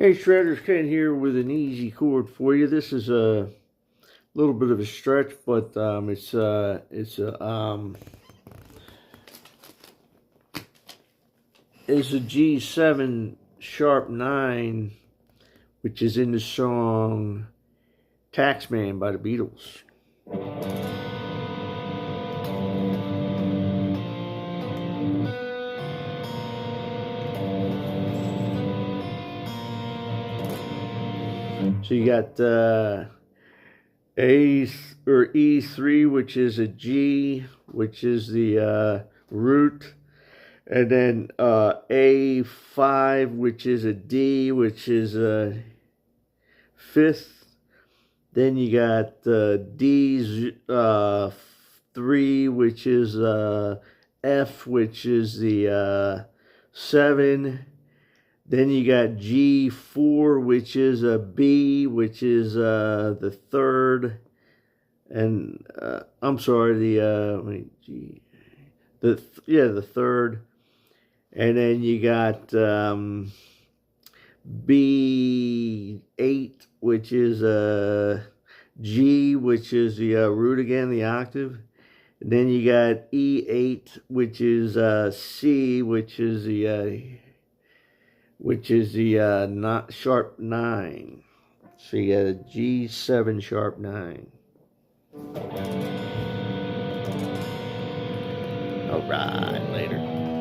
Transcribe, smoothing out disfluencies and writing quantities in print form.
Hey Shredders, Ken here with an easy chord for you. This is a little bit of a stretch, but it's a G7 sharp 9, which is in the song Taxman by the Beatles. So you got E3, which is a G, which is the root, and then A5, which is a D, which is a fifth. Then you got D3, which is F, which is the 7. Then you got G4, which is a B, which is the 3rd, and I'm sorry, the 3rd. And then you got B8, which is a G, which is the root again, the octave. And then you got E8, which is C, which is the not sharp 9. So you got a G7 sharp 9. All right, later.